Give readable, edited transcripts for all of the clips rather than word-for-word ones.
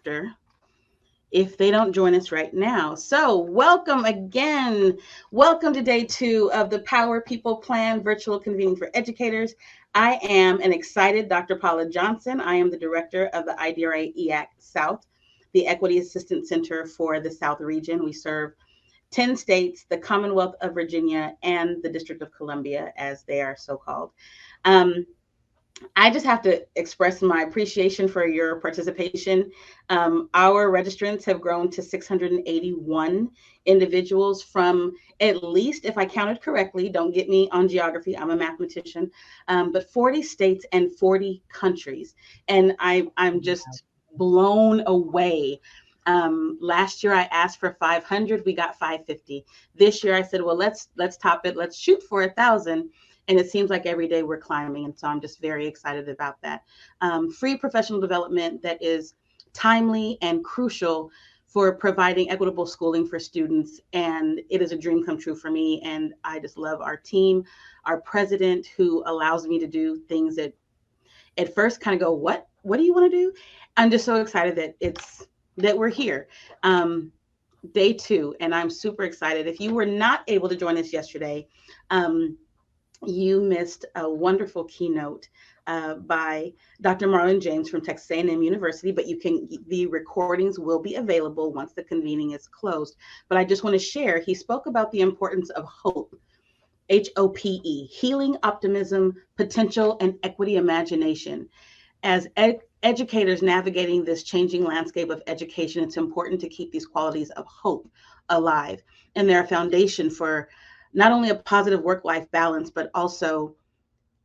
after if they don't join us right now. So welcome again. Welcome to day 2 of the Power People Plan virtual convening for educators. I am an excited Dr. Paula Johnson. I am the director of the IDRA EAC South, the Equity Assistance Center for the South region. We serve 10 states, the Commonwealth of Virginia, and the District of Columbia, as they are so called. I just have to express my appreciation for your participation. Our registrants have grown to 681 individuals from at least, if I counted correctly, don't get me on geography, I'm a mathematician, but 40 states and 40 countries. And I'm just blown away. Last year I asked for 500, we got 550. This year I said, well, let's top it. Let's shoot for 1,000. And it seems like every day we're climbing. And so I'm just very excited about that. Free professional development that is timely and crucial for providing equitable schooling for students. And it is a dream come true for me. And I just love our team, our president, who allows me to do things that at first kind of go, what do you want to do? I'm just so excited that we're here. Day 2, and I'm super excited. If you were not able to join us yesterday, you missed a wonderful keynote by Dr. Marlon James from Texas A&M University, but the recordings will be available once the convening is closed. But I just want to share, he spoke about the importance of hope, HOPE, healing, optimism, potential, and equity imagination. As educators navigating this changing landscape of education, it's important to keep these qualities of hope alive, and they're a foundation for not only a positive work-life balance, but also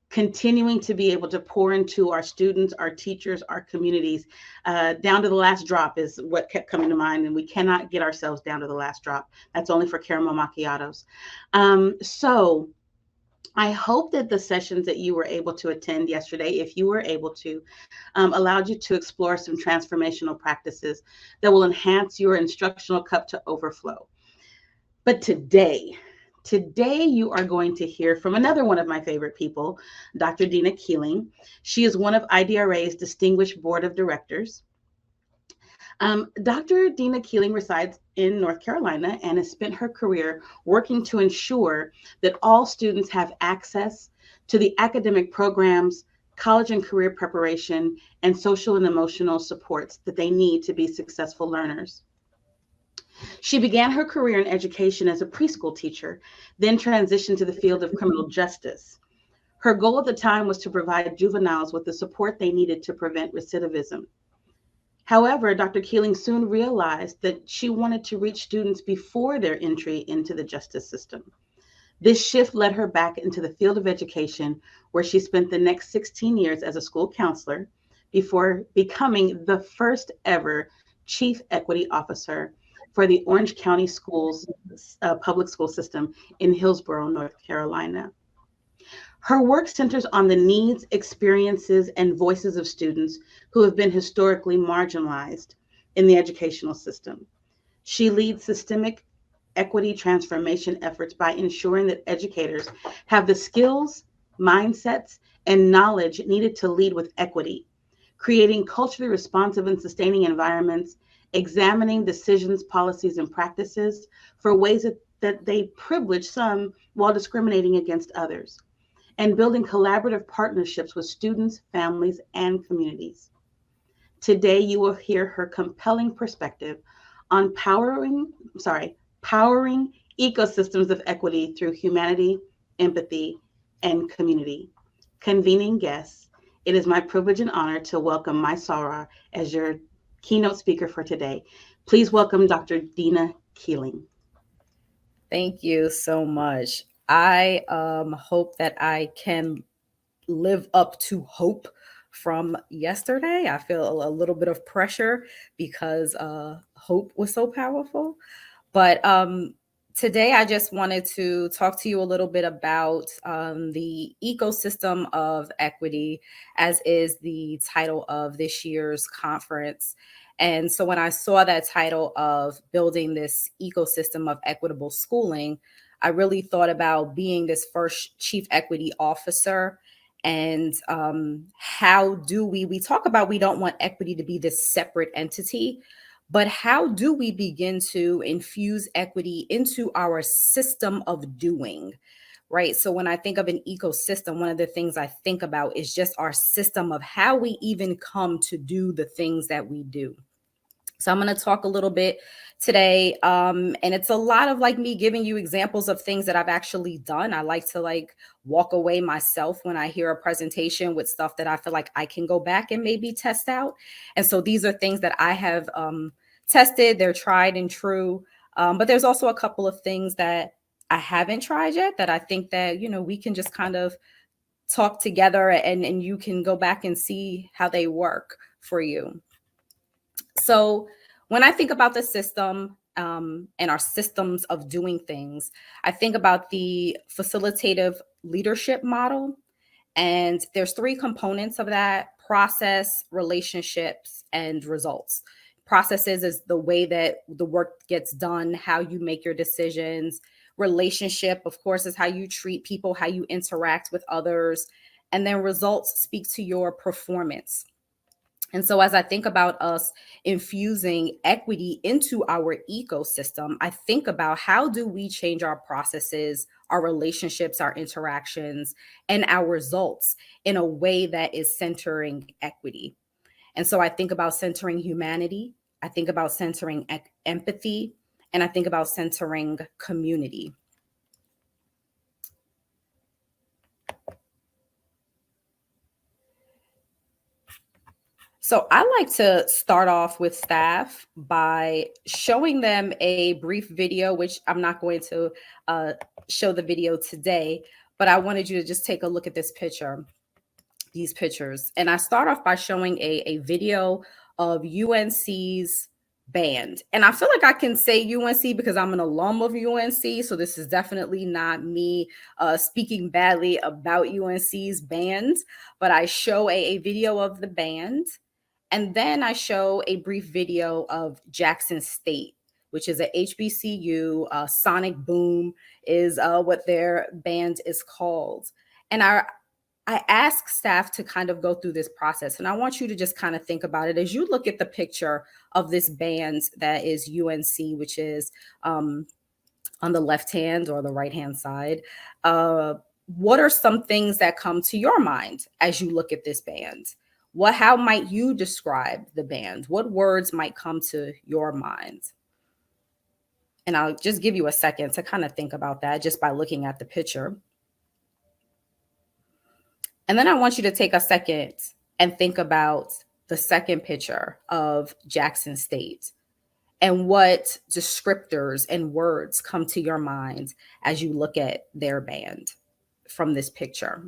continuing to be able to pour into our students, our teachers, our communities. Down to the last drop is what kept coming to mind, and we cannot get ourselves down to the last drop. That's only for caramel macchiatos. So I hope that the sessions that you were able to attend yesterday, if you were able to, allowed you to explore some transformational practices that will enhance your instructional cup to overflow. But today you are going to hear from another one of my favorite people, Dr. Dina Keeling. She is one of IDRA's distinguished board of directors. Dr. Dina Keeling resides in North Carolina and has spent her career working to ensure that all students have access to the academic programs, college and career preparation, and social and emotional supports that they need to be successful learners. She began her career in education as a preschool teacher, then transitioned to the field of criminal justice. Her goal at the time was to provide juveniles with the support they needed to prevent recidivism. However, Dr. Keeling soon realized that she wanted to reach students before their entry into the justice system. This shift led her back into the field of education, where she spent the next 16 years as a school counselor before becoming the first ever Chief Equity Officer for the Orange County Schools public school system in Hillsborough, North Carolina. Her work centers on the needs, experiences, and voices of students who have been historically marginalized in the educational system. She leads systemic equity transformation efforts by ensuring that educators have the skills, mindsets, and knowledge needed to lead with equity, creating culturally responsive and sustaining environments, examining decisions, policies, and practices for ways that they privilege some while discriminating against others, and building collaborative partnerships with students, families, and communities. Today, you will hear her compelling perspective on powering ecosystems of equity through humanity, empathy, and community. Convening guests, it is my privilege and honor to welcome my Soror as your keynote speaker for today. Please welcome Dr. Dina Keeling. Thank you so much. I hope that I can live up to hope from yesterday. I feel a little bit of pressure because hope was so powerful. But today I just wanted to talk to you a little bit about the ecosystem of equity, as is the title of this year's conference. And so when I saw that title of building this ecosystem of equitable schooling, I really thought about being this first chief equity officer And how do we talk about, we don't want equity to be this separate entity, but how do we begin to infuse equity into our system of doing? Right. So when I think of an ecosystem, one of the things I think about is just our system of how we even come to do the things that we do. So I'm going to talk a little bit today. And it's a lot of like me giving you examples of things that I've actually done. I like to like walk away myself when I hear a presentation with stuff that I feel like I can go back and maybe test out. And so these are things that I have tested. They're tried and true. But there's also a couple of things that I haven't tried yet that I think that, you know, we can just kind of talk together, and you can go back and see how they work for you. So when I think about the system and our systems of doing things, I think about the facilitative leadership model. And there's three components of that: process, relationships, and results. Processes is the way that the work gets done, how you make your decisions. Relationship, of course, is how you treat people, how you interact with others. And then results speak to your performance. And so, as I think about us infusing equity into our ecosystem, I think about how do we change our processes, our relationships, our interactions, and our results in a way that is centering equity. And so, I think about centering humanity, I think about centering empathy, and I think about centering community. So I like to start off with staff by showing them a brief video, which I'm not going to uh, show the video today, but I wanted you to just take a look at this picture, these pictures. And I start off by showing a video of UNC's band. And I feel like I can say UNC because I'm an alum of UNC. So this is definitely not me speaking badly about UNC's band, but I show a video of the band. And then I show a brief video of Jackson State, which is a HBCU. Sonic Boom is what their band is called. And I ask staff to kind of go through this process. And I want you to just kind of think about it as you look at the picture of this band that is UNC, which is on the left hand or the right hand side. What are some things that come to your mind as you look at this band? How might you describe the band? What words might come to your mind? And I'll just give you a second to kind of think about that just by looking at the picture. And then I want you to take a second and think about the second picture of Jackson State and what descriptors and words come to your mind as you look at their band from this picture.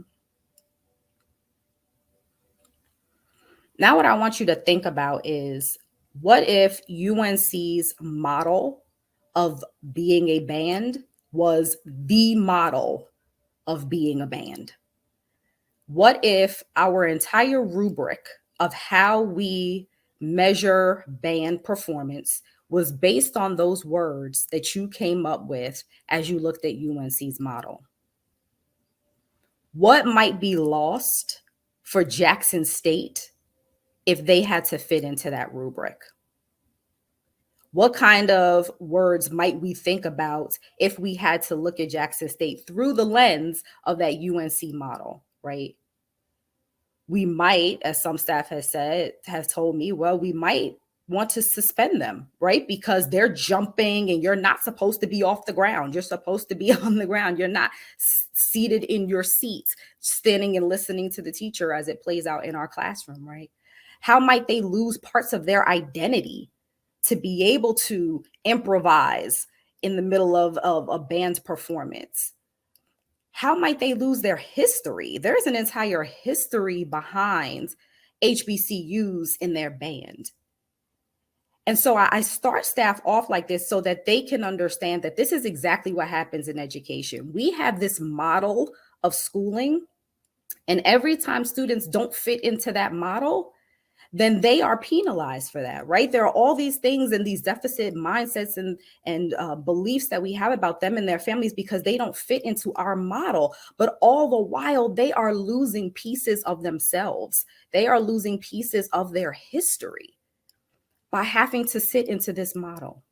Now, what I want you to think about is, what if UNC's model of being a band was the model of being a band? What if our entire rubric of how we measure band performance was based on those words that you came up with as you looked at UNC's model? What might be lost for Jackson State if they had to fit into that rubric? What kind of words might we think about if we had to look at Jackson State through the lens of that UNC model, right? We might, as some staff has told me, well, we might want to suspend them, right? Because they're jumping and you're not supposed to be off the ground. You're supposed to be on the ground. You're not seated in your seats, standing and listening to the teacher as it plays out in our classroom, right? How might they lose parts of their identity to be able to improvise in the middle of a band performance? How might they lose their history? There's an entire history behind HBCUs in their band. And so I start staff off like this so that they can understand that this is exactly what happens in education. We have this model of schooling, and every time students don't fit into that model, then they are penalized for that, right? There are all these things and these deficit mindsets and beliefs that we have about them and their families because they don't fit into our model. But all the while, they are losing pieces of themselves. They are losing pieces of their history by having to sit into this model.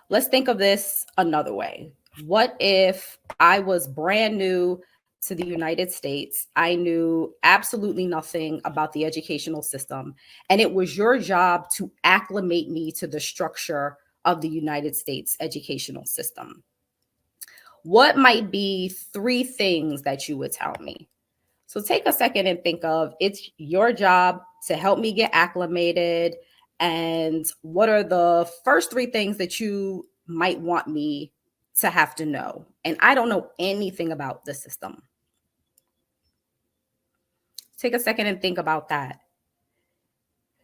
Let's think of this another way. What if I was brand new to the United States? I knew absolutely nothing about the educational system, and it was your job to acclimate me to the structure of the United States educational system. What might be 3 things that you would tell me? So take a second and think of, it's your job to help me get acclimated. And what are the first 3 things that you might want me to have to know? And I don't know anything about the system. Take a second and think about that.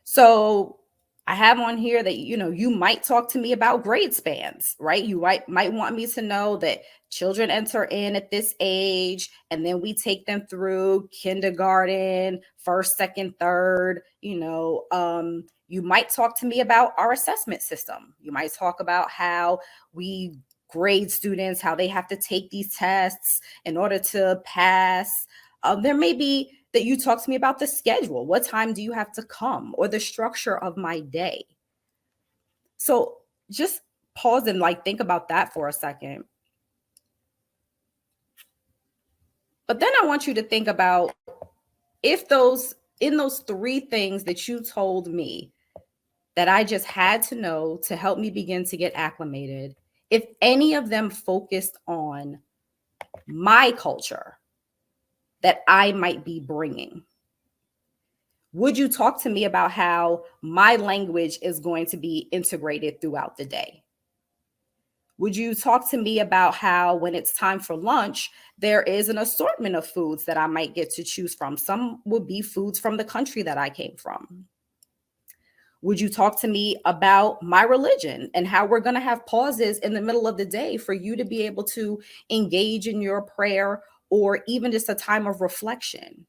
So I have on here that, you might talk to me about grade spans, right? You might want me to know that children enter in at this age, and then we take them through kindergarten, first, second, third. You might talk to me about our assessment system. You might talk about how we grade students, how they have to take these tests in order to pass. There may be that you talk to me about the schedule. What time do you have to come, or the structure of my day? So just pause and think about that for a second. But then I want you to think about if in those 3 things that you told me that I just had to know to help me begin to get acclimated, if any of them focused on my culture that I might be bringing, would you talk to me about how my language is going to be integrated throughout the day? Would you talk to me about how when it's time for lunch, there is an assortment of foods that I might get to choose from? Some would be foods from the country that I came from. Would you talk to me about my religion and how we're going to have pauses in the middle of the day for you to be able to engage in your prayer or even just a time of reflection?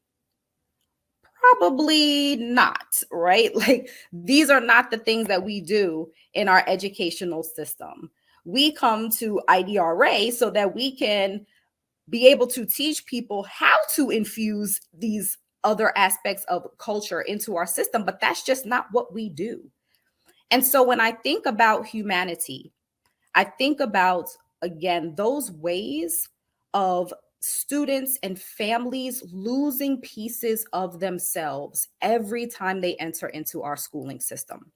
Probably not, right? These are not the things that we do in our educational system. We come to IDRA so that we can be able to teach people how to infuse these other aspects of culture into our system, but that's just not what we do. And so when I think about humanity, I think about, again, those ways of students and families losing pieces of themselves every time they enter into our schooling system.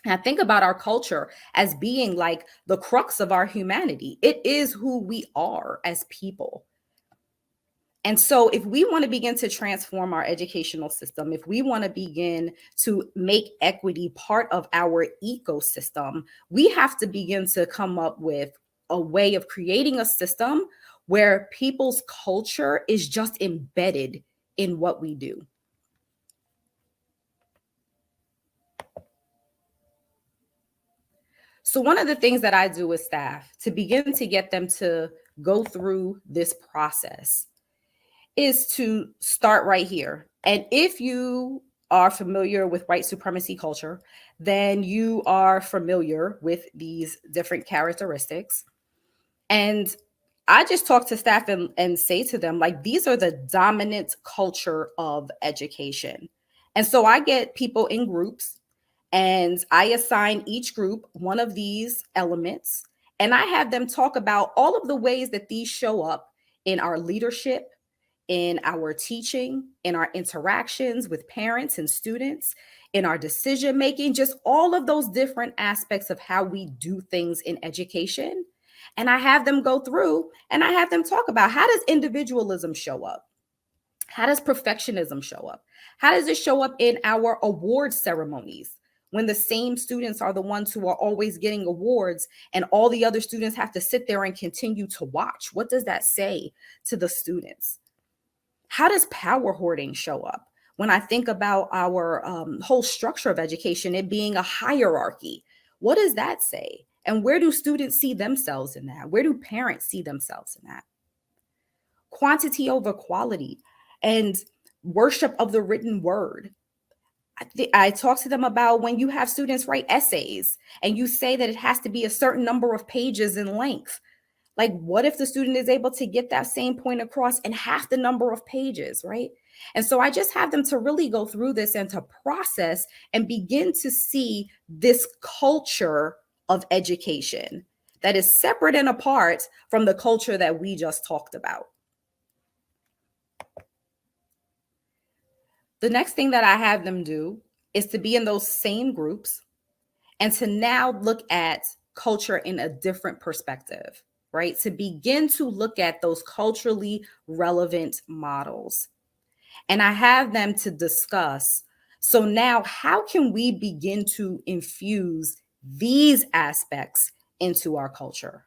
And I think about our culture as being like the crux of our humanity. It is who we are as people. And so if we want to begin to transform our educational system, if we want to begin to make equity part of our ecosystem, we have to begin to come up with a way of creating a system where people's culture is just embedded in what we do. So one of the things that I do with staff to begin to get them to go through this process is to start right here. And if you are familiar with white supremacy culture, then you are familiar with these different characteristics. And I just talk to staff and say to them, these are the dominant culture of education. And so I get people in groups and I assign each group one of these elements. And I have them talk about all of the ways that these show up in our leadership, in our teaching, in our interactions with parents and students, in our decision making, just all of those different aspects of how we do things in education. And I have them go through and I have them talk about, how does individualism show up? How does perfectionism show up? How does it show up in our award ceremonies when the same students are the ones who are always getting awards and all the other students have to sit there and continue to watch? What does that say to the students? How does power hoarding show up? When I think about our whole structure of education, it being a hierarchy, what does that say? And where do students see themselves in that? Where do parents see themselves in that? Quantity over quality. And worship of the written word. I talk to them about when you have students write essays and you say that it has to be a certain number of pages in length. Like, what if the student is able to get that same point across in half the number of pages, right? And so I just have them to really go through this and to process and begin to see this culture of education that is separate and apart from the culture that we just talked about. The next thing that I have them do is to be in those same groups and to now look at culture in a different perspective, right? To begin to look at those culturally relevant models. And I have them to discuss, so now how can we begin to infuse these aspects into our culture?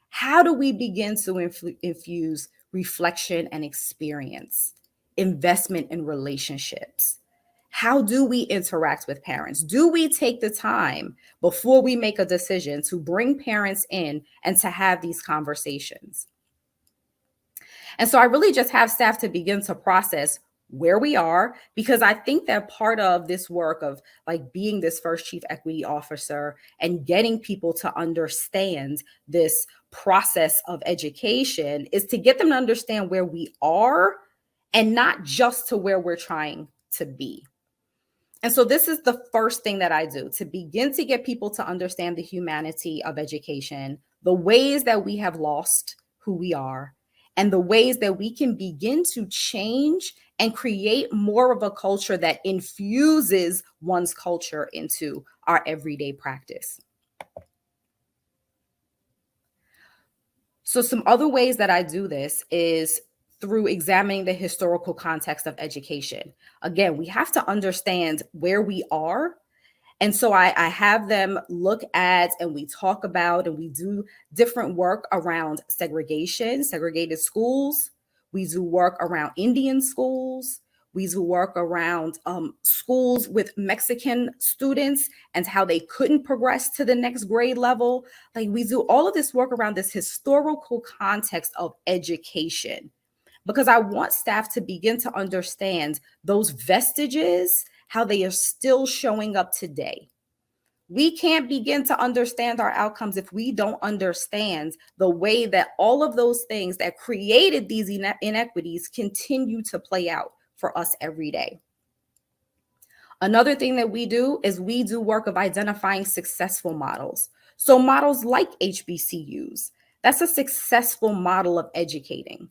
How do we begin to infuse reflection and experience, investment in relationships? How do we interact with parents? Do we take the time before we make a decision to bring parents in and to have these conversations? And so I really just have staff to begin to process where we are, because I think that part of this work of like being this first chief equity officer and getting people to understand this process of education is to get them to understand where we are and not just to where we're trying to be. And so this is the first thing that I do, to begin to get people to understand the humanity of education, the ways that we have lost who we are, and the ways that we can begin to change and create more of a culture that infuses one's culture into our everyday practice. So some other ways that I do this is through examining the historical context of education. Again, we have to understand where we are. And so I have them look at, and we talk about, and we do different work around segregation, segregated schools. We do work around Indian schools. We do work around schools with Mexican students and how they couldn't progress to the next grade level. Like, we do all of this work around this historical context of education, because I want staff to begin to understand those vestiges, how they are still showing up today. We can't begin to understand our outcomes if we don't understand the way that all of those things that created these inequities continue to play out for us every day. Another thing that we do is we do work of identifying successful models. So models like HBCUs, that's a successful model of educating.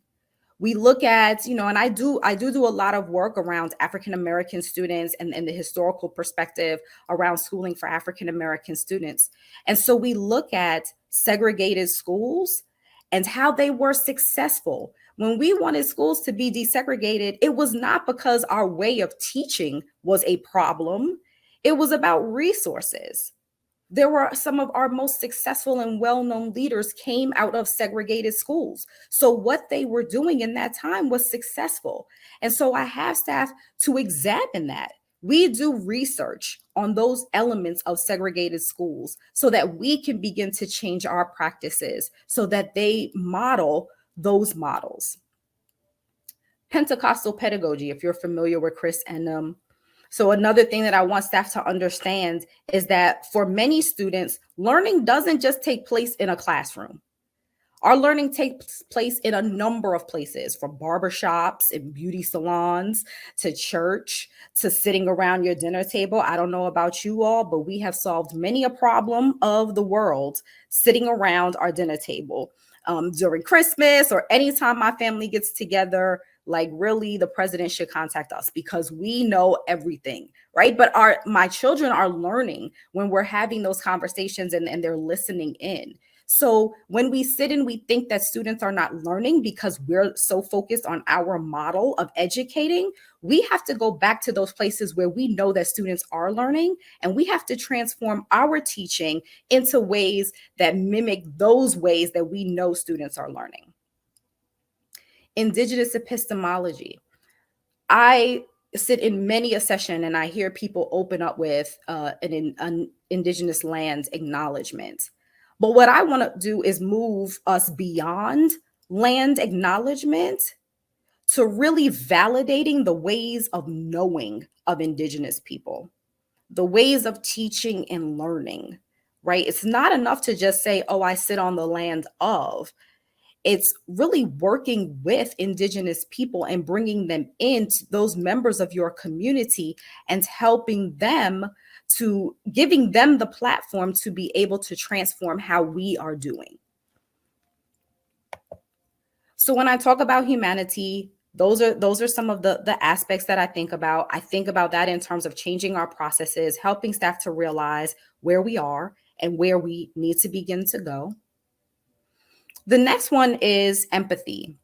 We look at, and I do a lot of work around African-American students and the historical perspective around schooling for African-American students. And so we look at segregated schools and how they were successful. When we wanted schools to be desegregated, it was not because our way of teaching was a problem. It was about resources. There were some of our most successful and well-known leaders came out of segregated schools. So what they were doing in that time was successful. And so I have staff to examine that. We do research on those elements of segregated schools so that we can begin to change our practices so that they model those models. Pentecostal pedagogy, if you're familiar with Chris and so another thing that I want staff to understand is that for many students, learning doesn't just take place in a classroom. Our learning takes place in a number of places, from barbershops and beauty salons to church to sitting around your dinner table. I don't know about you all, but we have solved many a problem of the world sitting around our dinner table. During Christmas or anytime my family gets together, like, really, the president should contact us because we know everything, right? But my children are learning when we're having those conversations and they're listening in. So when we sit and we think that students are not learning because we're so focused on our model of educating, we have to go back to those places where we know that students are learning, and we have to transform our teaching into ways that mimic those ways that we know students are learning. Indigenous epistemology. I sit in many a session and I hear people open up with an Indigenous land acknowledgement. But what I want to do is move us beyond land acknowledgement to really validating the ways of knowing of Indigenous people, the ways of teaching and learning, right? It's not enough to just say, oh, I sit on the land of. It's really working with Indigenous people and bringing them into those members of your community and helping them to giving them the platform to be able to transform how we are doing. So when I talk about humanity, those are some of the aspects that I think about. I think about that in terms of changing our processes, helping staff to realize where we are and where we need to begin to go. The next one is empathy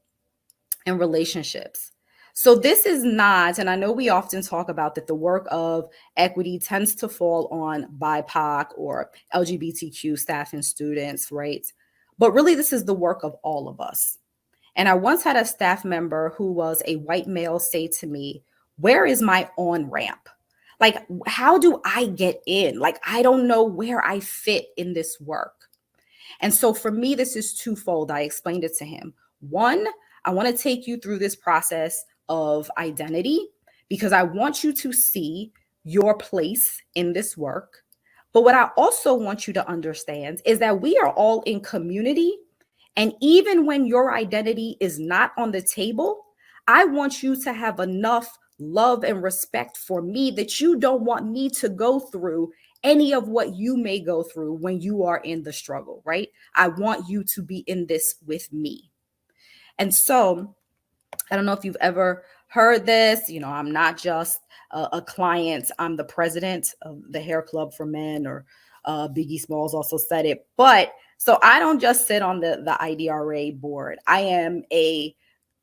and relationships. So this is not, and I know we often talk about that the work of equity tends to fall on BIPOC or LGBTQ staff and students, right? But really, this is the work of all of us. And I once had a staff member who was a white male say to me, where is my on ramp? Like, how do I get in? Like, I don't know where I fit in this work. And so for me, this is twofold. I explained it to him. One, I want to take you through this process of identity because I want you to see your place in this work. But what I also want you to understand is that we are all in community. And even when your identity is not on the table, I want you to have enough love and respect for me that you don't want me to go through any of what you may go through when you are in the struggle, right? I want you to be in this with me. And so I don't know if you've ever heard this, I'm not just a client, I'm the president of the Hair Club for Men, or Biggie Smalls also said it. But so I don't just sit on the IDRA board. I am a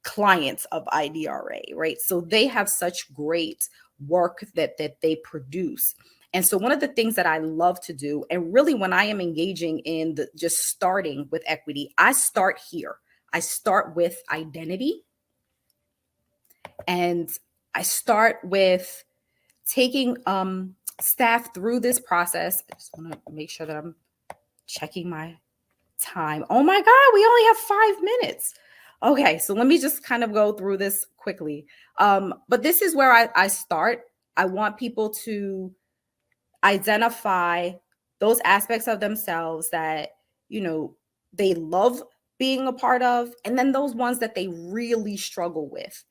client of IDRA, right? So they have such great work that they produce. And so one of the things that I love to do, and really when I am engaging in just starting with equity, I start here. I start with identity. And I start with taking staff through this process. I just want to make sure that I'm checking my time. Oh my God, we only have 5 minutes. Okay, so let me just kind of go through this quickly. But this is where I start. I want people to identify those aspects of themselves that, they love being a part of, and then those ones that they really struggle with.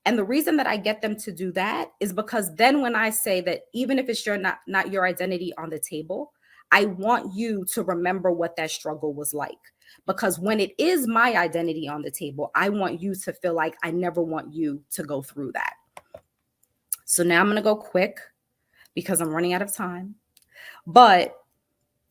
And the reason that I get them to do that is because then when I say that even if it's not your identity on the table, I want you to remember what that struggle was like. Because when it is my identity on the table, I want you to feel like I never want you to go through that. So now I'm going to go quick because I'm running out of time. But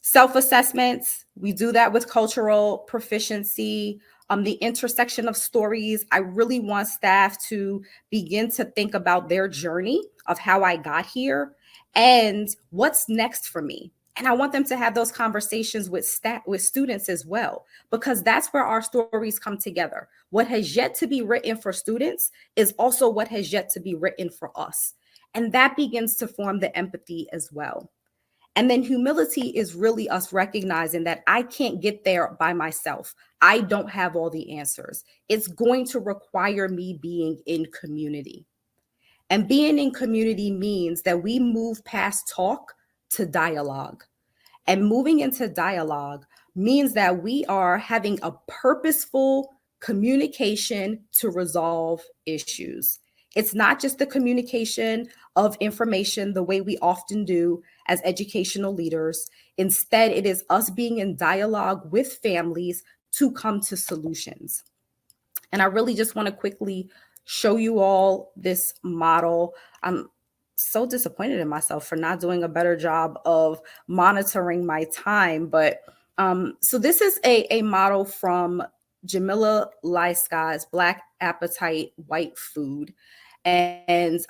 self-assessments, we do that with cultural proficiency. The intersection of stories, I really want staff to begin to think about their journey of how I got here and what's next for me. And I want them to have those conversations with students as well, because that's where our stories come together. What has yet to be written for students is also what has yet to be written for us. And that begins to form the empathy as well. And then humility is really us recognizing that I can't get there by myself. I don't have all the answers. It's going to require me being in community. And being in community means that we move past talk to dialogue. And moving into dialogue means that we are having a purposeful communication to resolve issues. It's not just the communication of information the way we often do as educational leaders. Instead, it is us being in dialogue with families to come to solutions. And I really just want to quickly show you all this model. I'm so disappointed in myself for not doing a better job of monitoring my time. But so this is a model from Jamila Lyska's Black Appetite White Food. And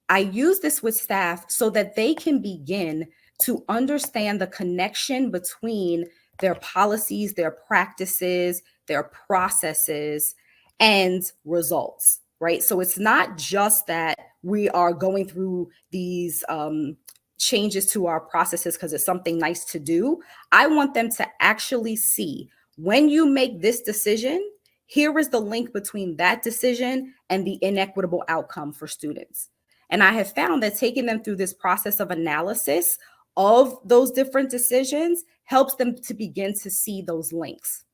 I use this with staff so that they can begin to understand the connection between their policies, their practices, their processes, and results, right? So it's not just that we are going through these changes to our processes because it's something nice to do. I want them to actually see when you make this decision, Here is the link between that decision and the inequitable outcome for students. And I have found that taking them through this process of analysis of those different decisions helps them to begin to see those links.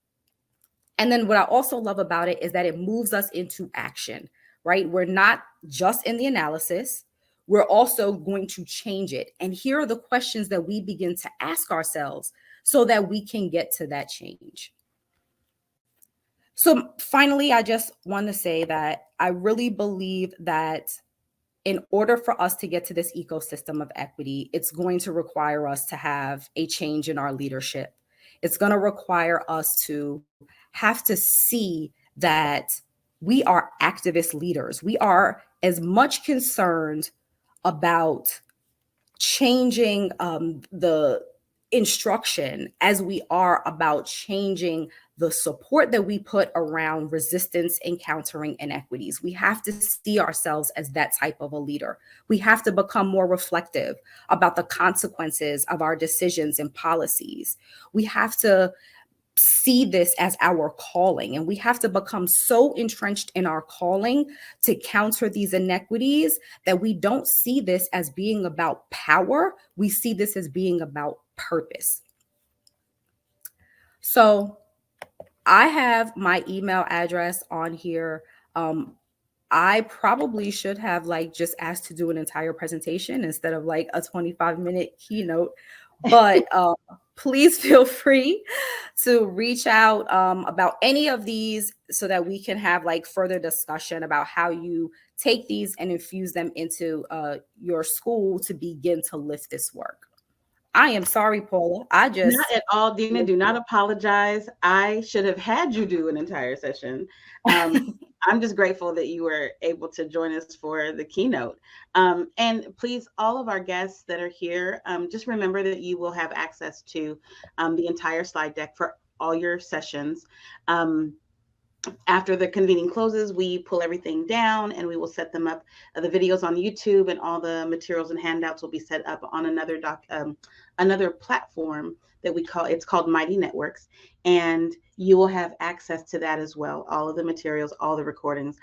And then what I also love about it is that it moves us into action, right? We're not just in the analysis, we're also going to change it. And here are the questions that we begin to ask ourselves so that we can get to that change. So finally, I just want to say that I really believe that in order for us to get to this ecosystem of equity, it's going to require us to have a change in our leadership. It's going to require us to have to see that we are activist leaders. We are as much concerned about changing the instruction as we are about changing the support that we put around resistance and countering inequities. We have to see ourselves as that type of a leader. We have to become more reflective about the consequences of our decisions and policies. We have to see this as our calling, and we have to become so entrenched in our calling to counter these inequities that we don't see this as being about power. We see this as being about purpose. So I have my email address on here. I probably should have just asked to do an entire presentation instead of a 25-minute keynote, but please feel free to reach out about any of these so that we can have further discussion about how you take these and infuse them into your school to begin to lift this work. I am sorry, Paula. Not at all, Dina. Do not apologize. I should have had you do an entire session. I'm just grateful that you were able to join us for the keynote. And please, all of our guests that are here, just remember that you will have access to the entire slide deck for all your sessions. After the convening closes, we pull everything down and we will set them up. The videos on YouTube and all the materials and handouts will be set up on another platform that it's called Mighty Networks, and you will have access to that as well. All of the materials, all the recordings,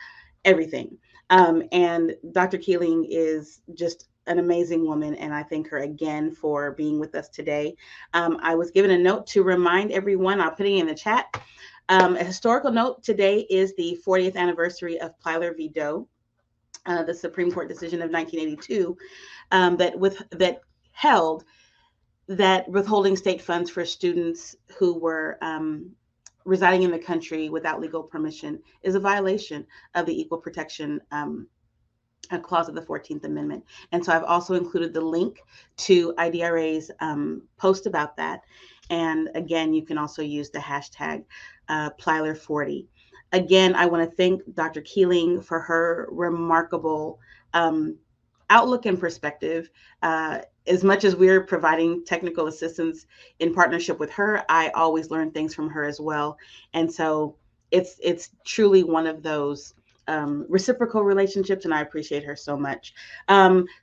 everything. And Dr. Keeling is just an amazing woman, and I thank her again for being with us today. I was given a note to remind everyone. I'll put it in the chat. A historical note today is the 40th anniversary of Plyler v. Doe, the Supreme Court decision of 1982 that held that withholding state funds for students who were residing in the country without legal permission is a violation of the Equal Protection clause of the 14th Amendment. And so I've also included the link to IDRA's post about that. And again, you can also use the hashtag Plyler40. Again, I want to thank Dr. Keeling for her remarkable outlook and perspective. As much as we're providing technical assistance in partnership with her, I always learn things from her as well. And so it's truly one of those reciprocal relationships, and I appreciate her so much.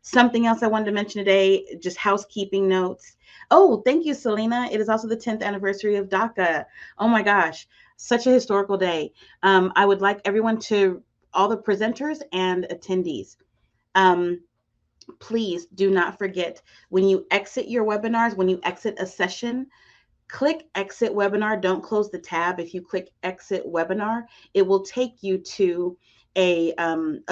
Something else I wanted to mention today, just housekeeping notes. Oh, thank you, Selena. It is also the 10th anniversary of DACA. Oh my gosh, such a historical day. I would like everyone all the presenters and attendees, please do not forget, when you exit your webinars, when you exit a session, click exit webinar. Don't close the tab. If you click exit webinar, it will take you to a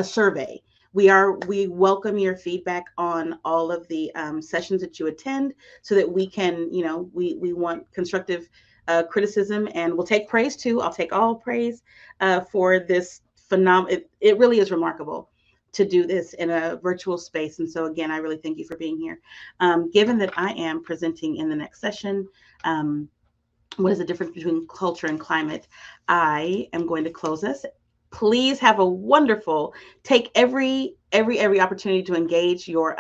survey. We welcome your feedback on all of the sessions that you attend, so that we can, we want constructive criticism, and we'll take praise too. I'll take all praise for this phenomenal. It really is remarkable to do this in a virtual space. And so again, I really thank you for being here. Given that I am presenting in the next session, what is the difference between culture and climate, I am going to close us. Please have a wonderful, take every opportunity to engage your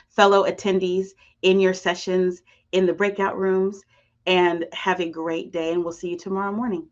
fellow attendees in your sessions, in the breakout rooms, and have a great day. And we'll see you tomorrow morning.